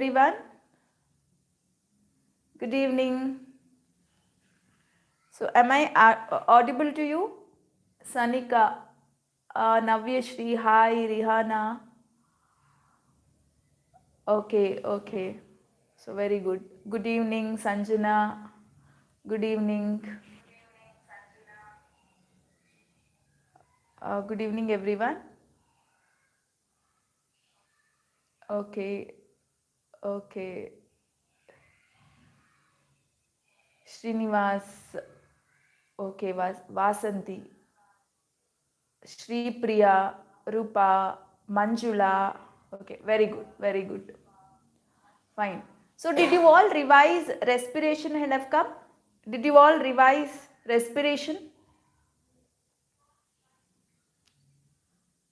everyone. Good evening. So, am I audible to you? Sanika, Navyashri, hi, Rihana. Okay. So, very good. Good evening, Sanjana. Good evening. Good evening, everyone. Okay. Srinivas. Okay, Vasanti. Shri Priya, Rupa, Manjula. Okay, very good. Fine. So, did you all revise respiration and have come? Did you all revise respiration?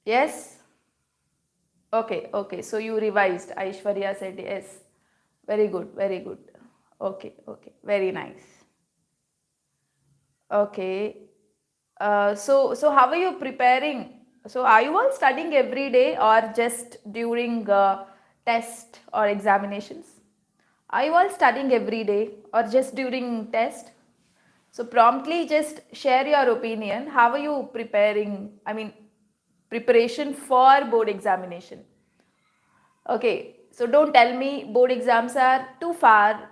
Yes? Okay. So, you revised. Aishwarya said yes. Very good. Okay. Very nice. Okay. So how are you preparing? So, are you all studying every day or just during test or examinations? Are you all studying every day or just during test? So promptly just share your opinion. How are you preparing? Preparation for board examination. Okay, so don't tell me board exams are too far.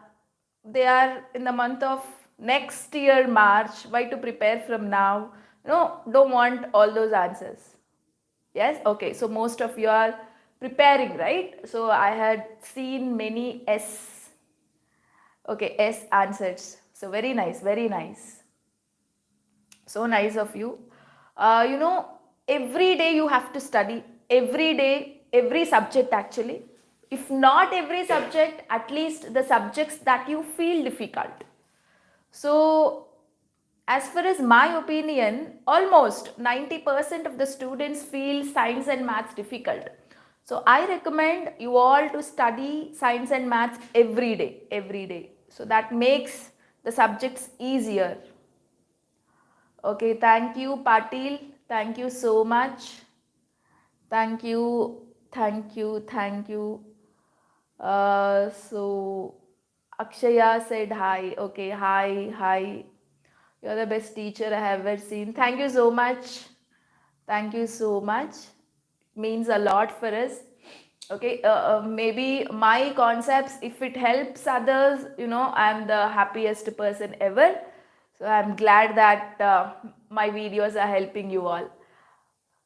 They are in the month of next year, March. Why to prepare from now? No, don't want all those answers. Yes, okay, so most of you are preparing, right? So I had seen many S. Okay, S answers. So very nice. So nice of you. Every day you have to study. Every day, every subject actually. If not every subject, at least the subjects that you feel difficult. So, as far as my opinion, almost 90% of the students feel science and maths difficult. So, I recommend you all to study science and maths every day. So, that makes the subjects easier. Okay, thank you, Patil. Thank you so much. Thank you. So Akshaya said hi. Okay, hi. You're the best teacher I have ever seen. Thank you so much. Means a lot for us. Okay, maybe my concepts, if it helps others, I'm the happiest person ever. So I'm glad that my videos are helping you all.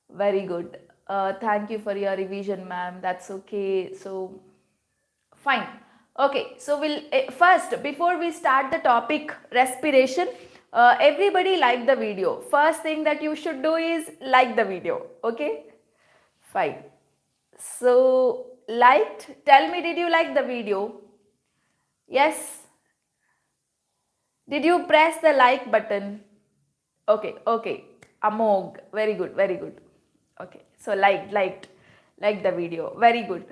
Very good. Thank you for your revision, ma'am. That's okay. So, fine. Okay. So, we'll first, before we start the topic respiration, everybody like the video. First thing that you should do is like the video. Okay. Fine. So, liked. Tell me, did you like the video? Yes. Did you press the like button? Okay. Amog. Very good. Okay. So liked the video. Very good.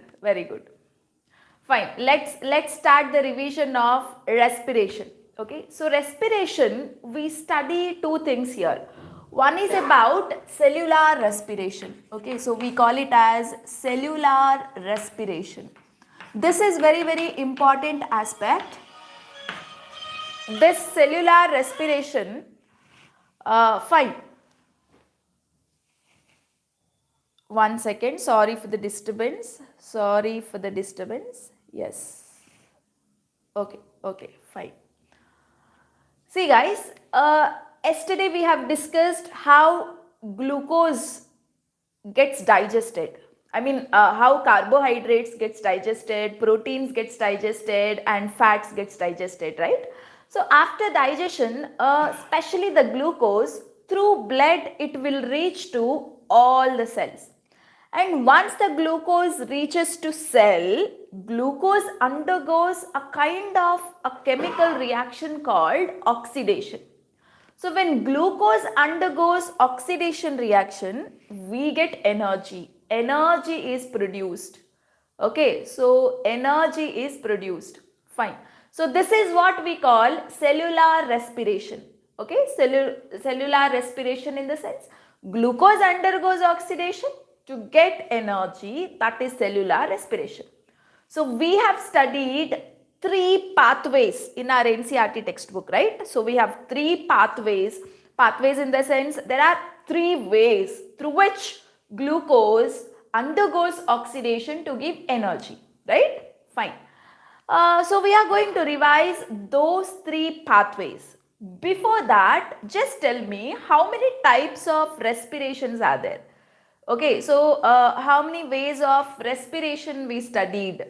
Fine. Let's start the revision of respiration. Okay. So respiration, we study two things here. One is about cellular respiration. Okay. So we call it as cellular respiration. This is very important aspect. This cellular respiration, fine. One second, sorry for the disturbance. Yes. Okay, fine. See guys, yesterday we have discussed how glucose gets digested. How carbohydrates gets digested, proteins gets digested, and fats gets digested, right? So after digestion, especially the glucose, through blood it will reach to all the cells. And once the glucose reaches to cell, glucose undergoes a kind of a chemical reaction called oxidation. So when glucose undergoes oxidation reaction, we get energy. Energy is produced. Okay, so energy is produced. Fine. So this is what we call cellular respiration. Okay, cellular respiration in the sense glucose undergoes oxidation to get energy, that is cellular respiration. So we have studied 3 pathways in our NCERT textbook, right? So we have 3 pathways. Pathways in the sense there are 3 ways through which glucose undergoes oxidation to give energy, right? Fine. So we are going to revise those 3 pathways. Before that, just tell me how many types of respirations are there? Okay, so how many ways of respiration we studied?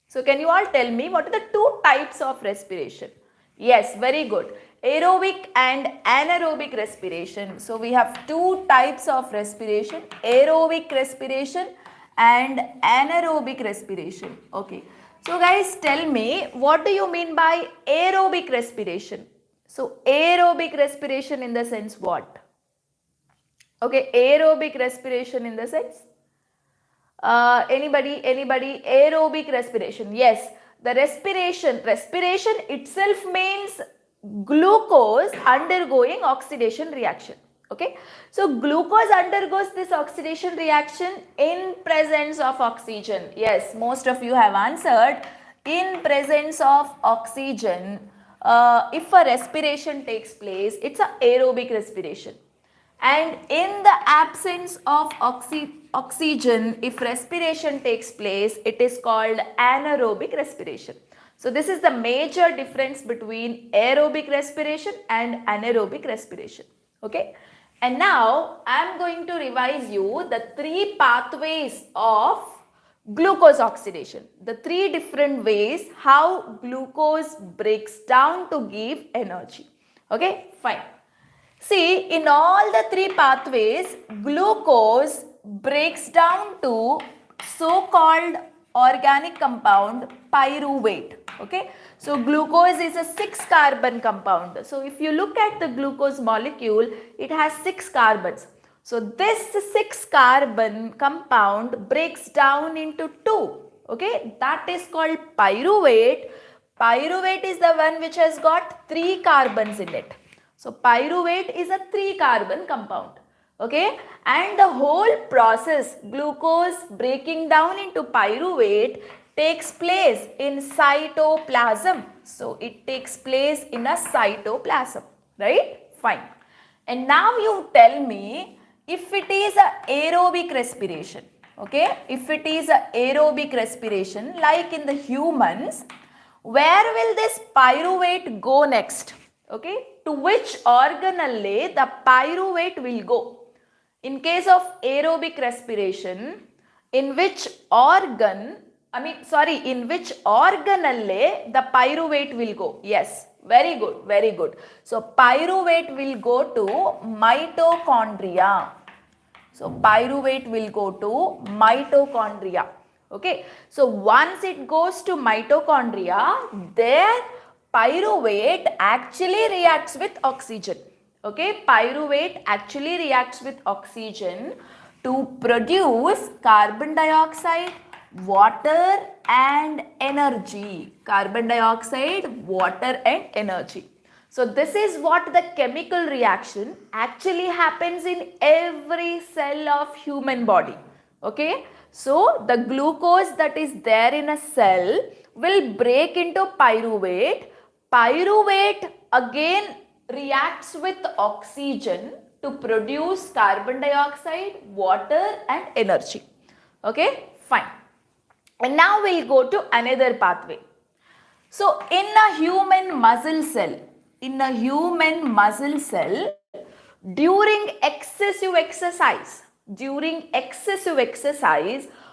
So can you all tell me what are the 2 types of respiration? Yes, very good. Aerobic and anaerobic respiration. So we have 2 types of respiration, aerobic respiration and anaerobic respiration. Okay. So guys, tell me, what do you mean by aerobic respiration? So aerobic respiration in the sense what? Okay, aerobic respiration in the sense? Anybody, aerobic respiration. Yes, the respiration itself means glucose undergoing oxidation reaction. Okay, so glucose undergoes this oxidation reaction in presence of oxygen. Yes, most of you have answered in presence of oxygen. If a respiration takes place, it's an aerobic respiration. And in the absence of oxygen, if respiration takes place, it is called anaerobic respiration. So this is the major difference between aerobic respiration and anaerobic respiration. Okay. And now I am going to revise you the 3 pathways of glucose oxidation. The 3 different ways how glucose breaks down to give energy. Okay, fine. See, in all the 3 pathways, glucose breaks down to so-called organic compound pyruvate. Okay, so glucose is a 6-carbon compound. So if you look at the glucose molecule, it has 6 carbons. So this 6-carbon compound breaks down into 2. Okay, that is called pyruvate. Pyruvate is the one which has got 3 carbons in it. So pyruvate is a 3-carbon compound. Okay, and the whole process, glucose breaking down into pyruvate, takes place in cytoplasm. So it takes place in a cytoplasm, right? Fine. And now you tell me if it is a aerobic respiration. Okay, if it is a aerobic respiration like in the humans, where will this pyruvate go next? Okay, to which organelle the pyruvate will go? In case of aerobic respiration, in which organelle the pyruvate will go? Yes, very good, very good. So pyruvate will go to mitochondria. So pyruvate will go to mitochondria. Okay, so once it goes to mitochondria, there pyruvate actually reacts with oxygen. Okay, pyruvate actually reacts with oxygen to produce carbon dioxide, water and energy. Carbon dioxide, water and energy. So this is what the chemical reaction actually happens in every cell of human body. Okay, so the glucose that is there in a cell will break into pyruvate. Pyruvate again reacts with oxygen to produce carbon dioxide, water and energy. Okay, fine. And now we'll go to another pathway. So in a human muscle cell, during excessive exercise,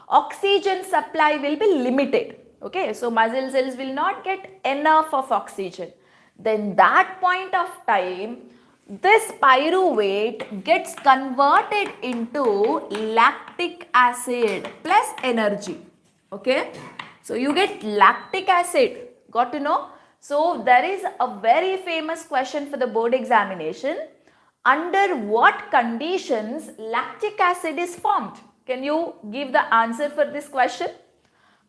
oxygen supply will be limited. Okay, so muscle cells will not get enough of oxygen. Then that point of time, this pyruvate gets converted into lactic acid plus energy. Okay, so you get lactic acid. Got to know? So there is a very famous question for the board examination. Under what conditions lactic acid is formed? Can you give the answer for this question?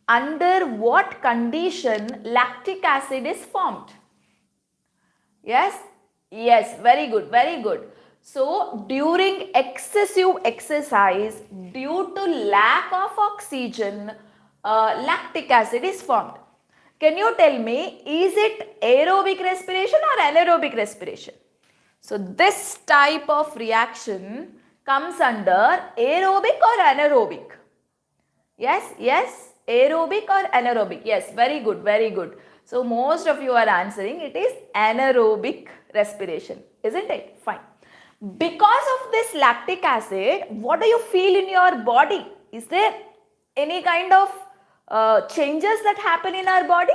Under what condition lactic acid is formed? Yes? Yes, very good, very good. So during excessive exercise, due to lack of oxygen, lactic acid is formed. Can you tell me, is it aerobic respiration or anaerobic respiration? So this type of reaction comes under aerobic or anaerobic? Yes, yes, aerobic or anaerobic? Yes, very good, very good. So most of you are answering it is anaerobic respiration, isn't it? Fine. Because of this lactic acid, what do you feel in your body? Is there any kind of changes that happen in our body?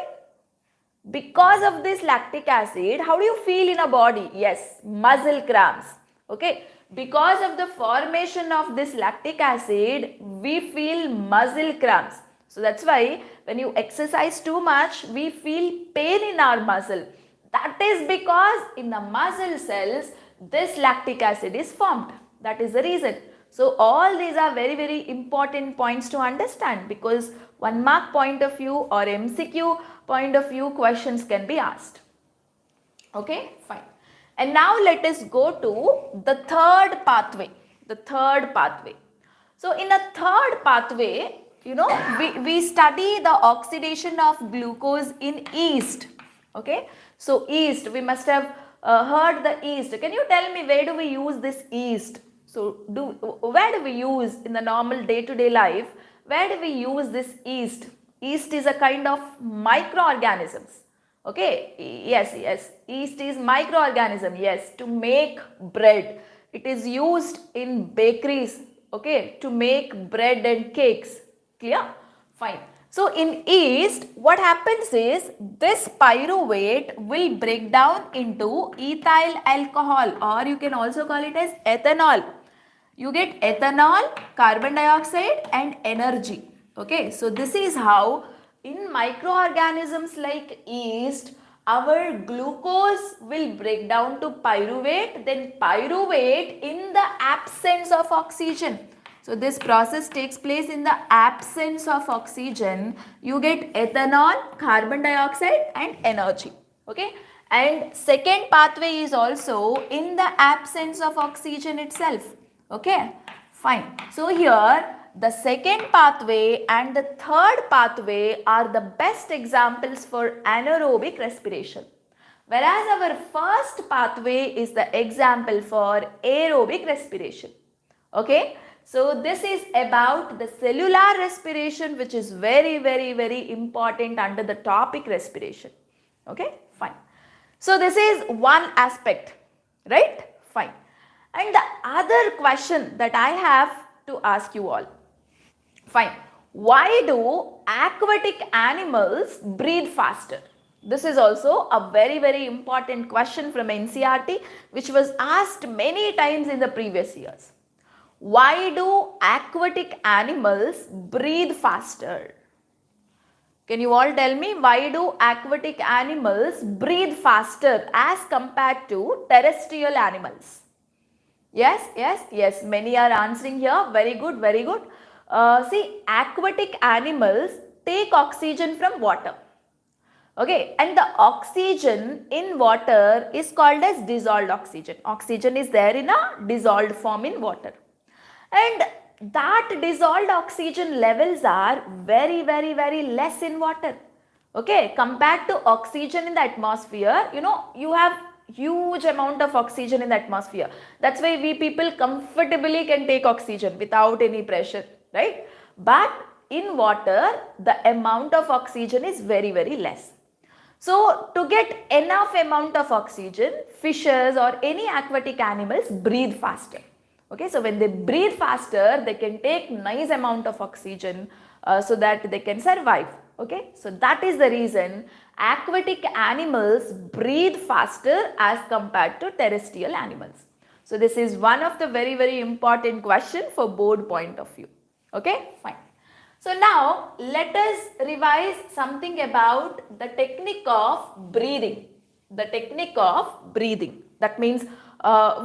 Because of this lactic acid, how do you feel in a body? Yes, muscle cramps. Okay. Because of the formation of this lactic acid, we feel muscle cramps. So that's why when you exercise too much, we feel pain in our muscle. That is because in the muscle cells, this lactic acid is formed. That is the reason. So all these are very, very important points to understand, because 1 mark point of view or MCQ point of view questions can be asked. Okay, fine. And now let us go to the third pathway. The third pathway. So in a third pathway, we study the oxidation of glucose in yeast. Okay. So yeast, we must have heard the yeast. Can you tell me, where do we use this yeast? So where do we use in the normal day-to-day life? Where do we use this yeast? Yeast is a kind of microorganisms. Okay, yes, yes, yeast is microorganism, yes, to make bread. It is used in bakeries, okay, to make bread and cakes. Clear? Fine. So in yeast, what happens is this pyruvate will break down into ethyl alcohol, or you can also call it as ethanol. You get ethanol, carbon dioxide and energy. Okay, so this is how in microorganisms like yeast, our glucose will break down to pyruvate, then pyruvate in the absence of oxygen. So this process takes place in the absence of oxygen. You get ethanol, carbon dioxide and energy. Okay, and second pathway is also in the absence of oxygen itself. Okay, fine. So here the second pathway and the third pathway are the best examples for anaerobic respiration, whereas our first pathway is the example for aerobic respiration. Okay, so this is about the cellular respiration, which is very, very, very important under the topic respiration. Okay, fine. So this is one aspect, right? Fine. And the other question that I have to ask you all. Fine. Why do aquatic animals breathe faster? This is also a very, very important question from NCERT, which was asked many times in the previous years. Why do aquatic animals breathe faster? Can you all tell me, why do aquatic animals breathe faster as compared to terrestrial animals? Yes, yes, yes. Many are answering here. Very good, very good. See, aquatic animals take oxygen from water. Okay, and the oxygen in water is called as dissolved oxygen. Oxygen is there in a dissolved form in water. And that dissolved oxygen levels are very, very, very less in water. Okay, compared to oxygen in the atmosphere, you have huge amount of oxygen in the atmosphere. That's why we people comfortably can take oxygen without any pressure, right? But in water, the amount of oxygen is very, very less. So to get enough amount of oxygen, fishes or any aquatic animals breathe faster. Okay, so when they breathe faster, they can take nice amount of oxygen so that they can survive. Okay, so that is the reason aquatic animals breathe faster as compared to terrestrial animals. So this is one of the very, very important question for board point of view. Okay, fine. So now let us revise something about the technique of breathing. The technique of breathing. That means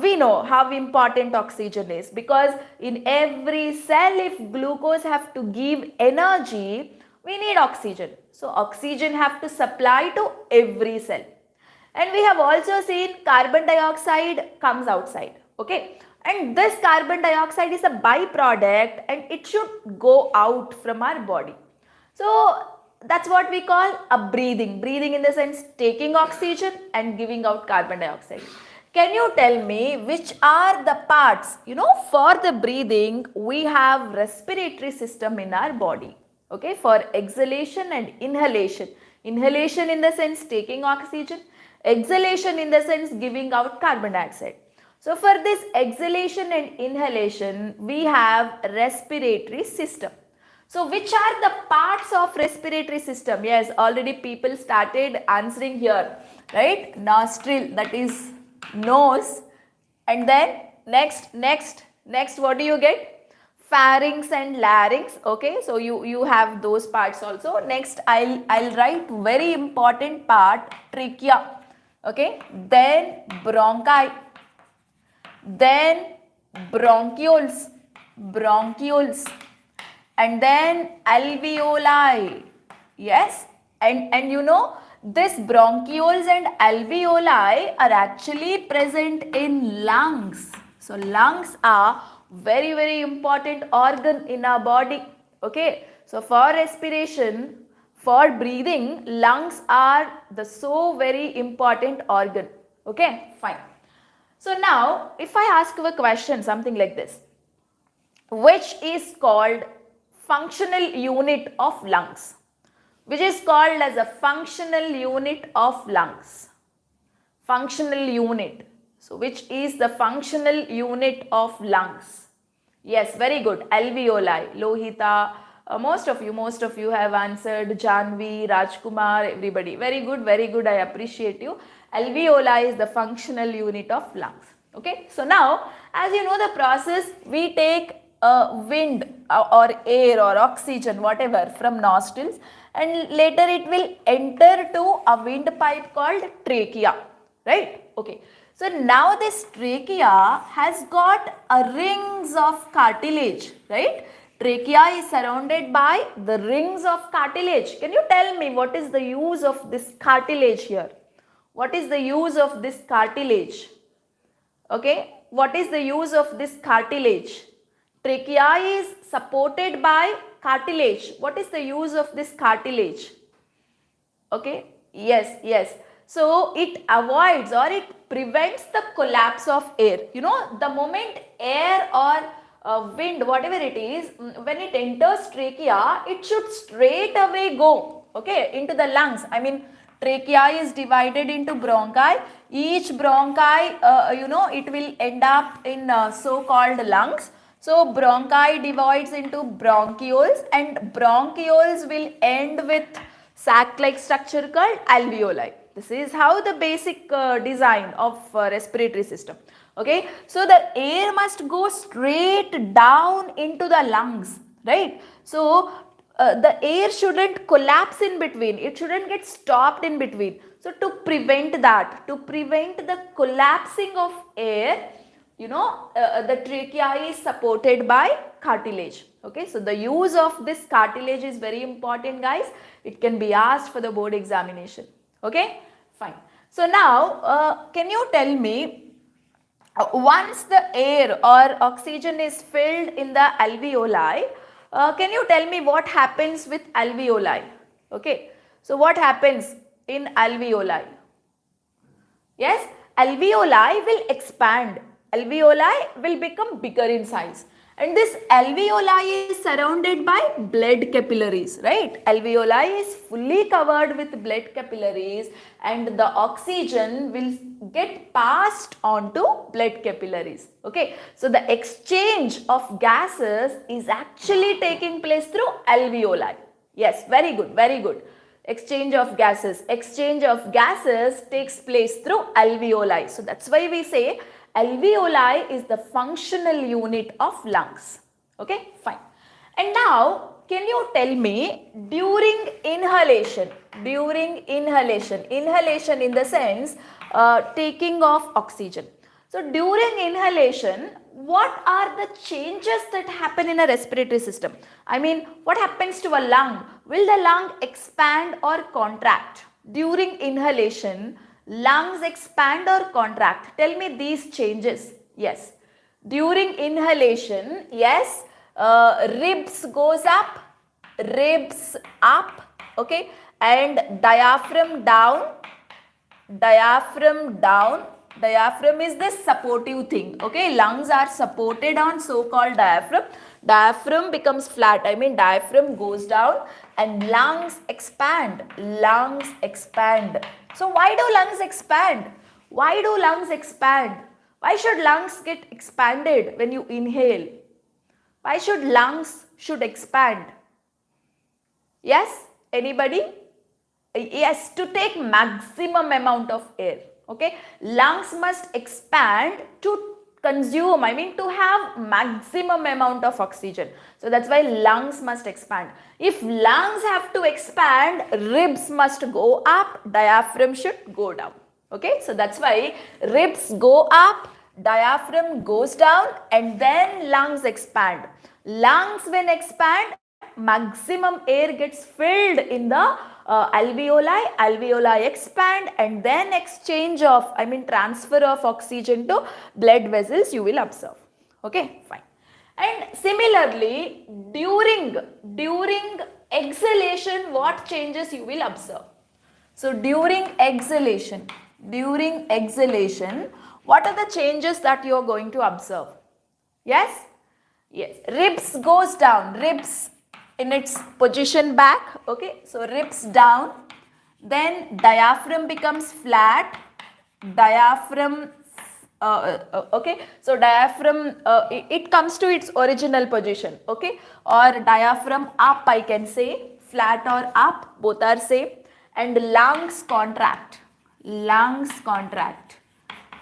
we know how important oxygen is, because in every cell, if glucose have to give energy, we need oxygen. So oxygen have to supply to every cell. And we have also seen carbon dioxide comes outside. Okay. And this carbon dioxide is a byproduct and it should go out from our body. So that's what we call a breathing. Breathing in the sense taking oxygen and giving out carbon dioxide. Can you tell me which are the parts, for the breathing we have respiratory system in our body. Okay, for exhalation and inhalation. Inhalation in the sense taking oxygen, exhalation in the sense giving out carbon dioxide. So for this exhalation and inhalation, we have respiratory system. So which are the parts of respiratory system? Yes, already people started answering here, right? Nostril, that is nose, and then next, what do you get? Pharynx and larynx. Okay, so you have those parts also. Next, I'll write very important part, trachea. Okay, then bronchi, then bronchioles, and then alveoli. Yes, and this bronchioles and alveoli are actually present in lungs. So lungs are very important organ in our body. Okay, so for respiration, for breathing, lungs are the so very important organ. Okay, fine. So now if I ask you a question something like this, which is called functional unit of lungs, which is called as a functional unit of lungs, functional unit. So which is the functional unit of lungs? Yes, very good, alveoli. Lohita, most of you have answered. Janvi, Rajkumar, everybody, very good, I appreciate you. Alveoli is the functional unit of lungs. Okay, so now as you know the process, we take wind or air or oxygen, whatever, from nostrils, and later it will enter to a windpipe called trachea, right? Okay, so now this trachea has got a rings of cartilage, right? Trachea is surrounded by the rings of cartilage. Can you tell me what is the use of this cartilage here? What is the use of this cartilage? Okay, what is the use of this cartilage? Trachea is supported by cartilage. What is the use of this cartilage? Okay, yes. So it avoids or it prevents the collapse of air. The moment air or wind, whatever it is, when it enters trachea, it should straight away go, okay, into the lungs. I mean, trachea is divided into bronchi. Each bronchi, it will end up in so-called lungs. So bronchi divides into bronchioles, and bronchioles will end with sac-like structure called alveoli. This is how the basic design of respiratory system. Okay, so the air must go straight down into the lungs, right? So the air shouldn't collapse in between. It shouldn't get stopped in between. So to prevent that, to prevent the collapsing of air, the trachea is supported by cartilage. Okay, so the use of this cartilage is very important, guys. It can be asked for the board examination. Okay, fine. So now, can you tell me, once the air or oxygen is filled in the alveoli, can you tell me what happens with alveoli? Okay, so what happens in alveoli? Yes, alveoli will expand. Alveoli will become bigger in size, and this alveoli is surrounded by blood capillaries, right? Alveoli is fully covered with blood capillaries, and the oxygen will get passed on to blood capillaries. Okay, so the exchange of gases is actually taking place through alveoli. Yes, very good. Exchange of gases takes place through alveoli. So that's why we say alveoli is the functional unit of lungs. Okay, fine. And now, can you tell me, during inhalation in the sense taking of oxygen. So during inhalation, what are the changes that happen in a respiratory system? I mean, what happens to a lung? Will the lung expand or contract? During inhalation, lungs expand or contract? Tell me these changes. Yes. During inhalation, yes, ribs goes up, ribs up, okay, and diaphragm down. Diaphragm down. Diaphragm is this supportive thing, okay. Lungs are supported on so-called diaphragm. Diaphragm becomes flat, I mean diaphragm goes down and lungs expand. Lungs expand. So why do lungs expand? Why do lungs expand? Why should lungs get expanded when you inhale? Why should lungs should expand? Yes, anybody? Yes, to take maximum amount of air, okay. Lungs must expand to consume, I mean to have maximum amount of oxygen. So that's why lungs must expand. If lungs have to expand, ribs must go up, diaphragm should go down, okay. So that's why ribs go up, diaphragm goes down, and then lungs expand. Lungs when expand, maximum air gets filled in the alveoli. Alveoli expand, and then exchange of, I mean transfer of oxygen to blood vessels you will observe. Okay, fine. And similarly, during exhalation, what changes you will observe? So during exhalation, what are the changes that you are going to observe? Yes? Yes, ribs goes down, ribs in its position back, okay. So ribs down, then diaphragm becomes flat, diaphragm, okay. So diaphragm, it comes to its original position, okay. Or diaphragm up, I can say, flat or up, both are same. And lungs contract,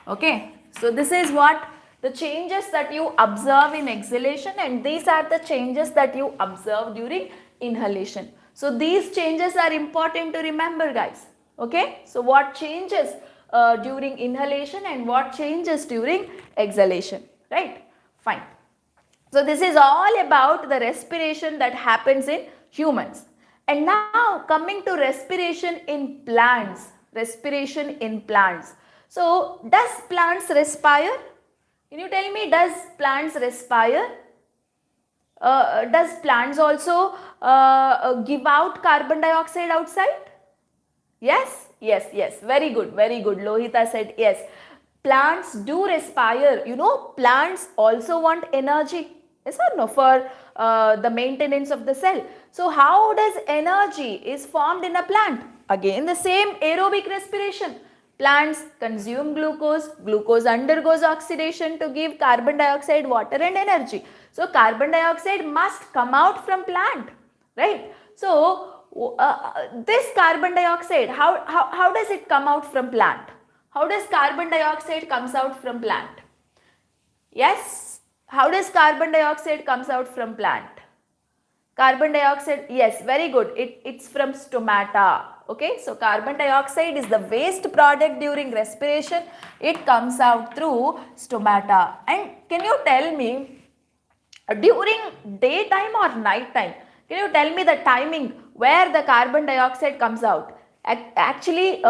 okay. So this is what the changes that you observe in exhalation, and these are the changes that you observe during inhalation. So these changes are important to remember, guys, okay. So what changes during inhalation and what changes during exhalation, right? Fine. So this is all about the respiration that happens in humans. And now coming to respiration in plants. Respiration in plants. So does plants respire? Can you tell me, does plants respire? Does plants also give out carbon dioxide outside? Yes, yes, yes. Very good, very good. Lohita said yes. Plants do respire. You know, plants also want energy. Yes or no? For the maintenance of the cell. So how does energy is formed in a plant? Again, the same aerobic respiration. Plants consume glucose, glucose undergoes oxidation to give carbon dioxide, water and energy. So carbon dioxide must come out from plant, right? So this carbon dioxide, how does it come out from plant? How does carbon dioxide comes out from plant? Yes, how does carbon dioxide comes out from plant? Carbon dioxide, yes, very good. It's from stomata. Okay, so carbon dioxide is the waste product during respiration. It comes out through stomata. And can you tell me, during daytime or night time, can you tell me the timing where the carbon dioxide comes out? Actually,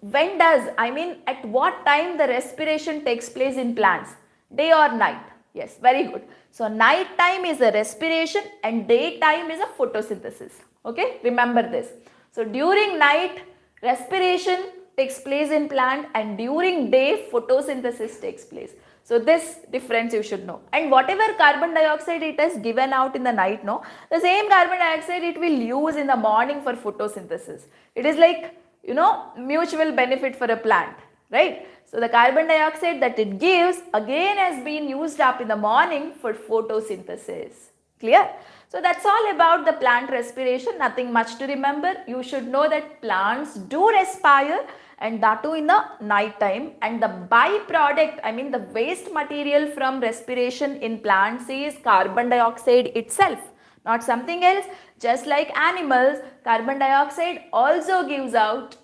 when does, I mean at what time the respiration takes place in plants? Day or night? Yes, very good. So night time is a respiration and daytime is a photosynthesis. Okay, remember this. So during night, respiration takes place in plant, and during day, photosynthesis takes place. So this difference you should know. And whatever carbon dioxide it is given out in the night, no, the same carbon dioxide it will use in the morning for photosynthesis. It is like, you know, mutual benefit for a plant, right? So the carbon dioxide that it gives again has been used up in the morning for photosynthesis. Clear? So that's all about the plant respiration. Nothing much to remember. You should know that plants do respire, and that too in the night time. And the byproduct, I mean the waste material from respiration in plants is carbon dioxide itself, not something else. Just like animals, carbon dioxide also gives out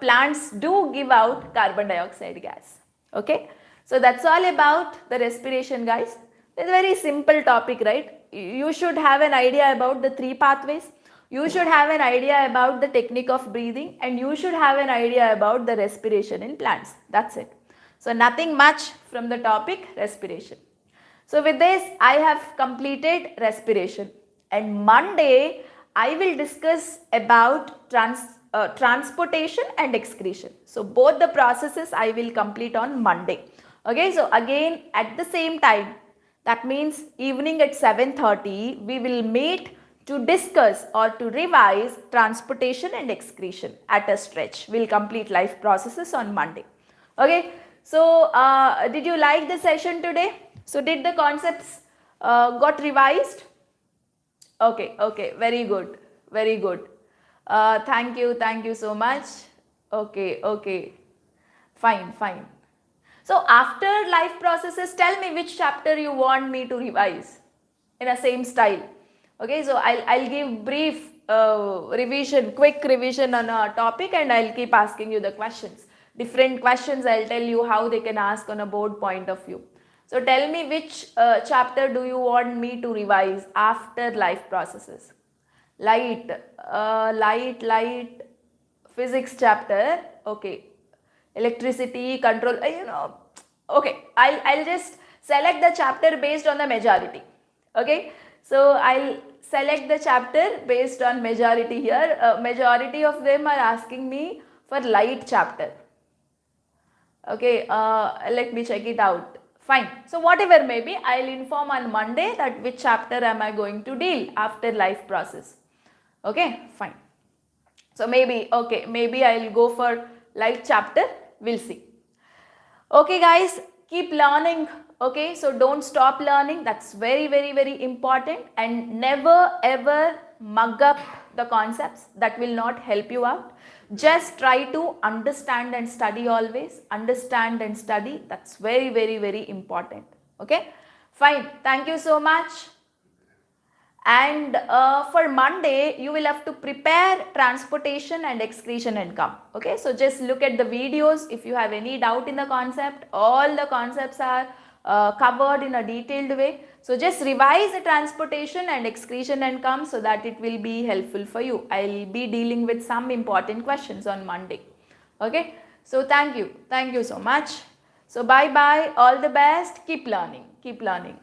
plants do give out carbon dioxide gas. Okay, so that's all about the respiration, guys. It's a very simple topic, right? You should have an idea about the three pathways. You should have an idea about the technique of breathing, and you should have an idea about the respiration in plants. That's it. So nothing much from the topic respiration. So with this, I have completed respiration. and Monday I will discuss about transportation and excretion. So both the processes I will complete on Monday. Okay, so again at the same time, that means evening at 7:30 we will meet to discuss or to revise transportation and excretion at a stretch. We'll complete life processes on Monday. Okay, so did you like the session today? So did the concepts got revised? Okay, okay, very good, very good. Thank you so much. Okay, okay, fine, fine. So after life processes, tell me which chapter you want me to revise in a same style. Okay, so I'll give brief revision, quick revision on a topic, and I'll keep asking you the questions. Different questions, I'll tell you how they can ask on a board point of view. So tell me which chapter do you want me to revise after life processes? Light, physics chapter, okay. Electricity, control, okay. I'll just select the chapter based on the majority. Okay, so I'll select the chapter based on majority here. Majority of them are asking me for light chapter. Okay, let me check it out. Fine. So whatever may be, I'll inform on Monday that which chapter am I going to deal after life process. Okay, fine. So maybe, okay, maybe I'll go for light chapter. We'll see. Okay guys, keep learning. Okay, so don't stop learning. That's very, very, very important, and never ever mug up the concepts. That will not help you out. Just try to understand and study always. Understand and study. That's very, very, very important. Okay, fine. Thank you so much. And for Monday, you will have to prepare transportation and excretion and come. Okay, so just look at the videos. If you have any doubt in the concept, all the concepts are covered in a detailed way. So just revise the transportation and excretion and come so that it will be helpful for you. I'll be dealing with some important questions on Monday. Okay, so thank you so much. So bye bye, all the best, keep learning, keep learning.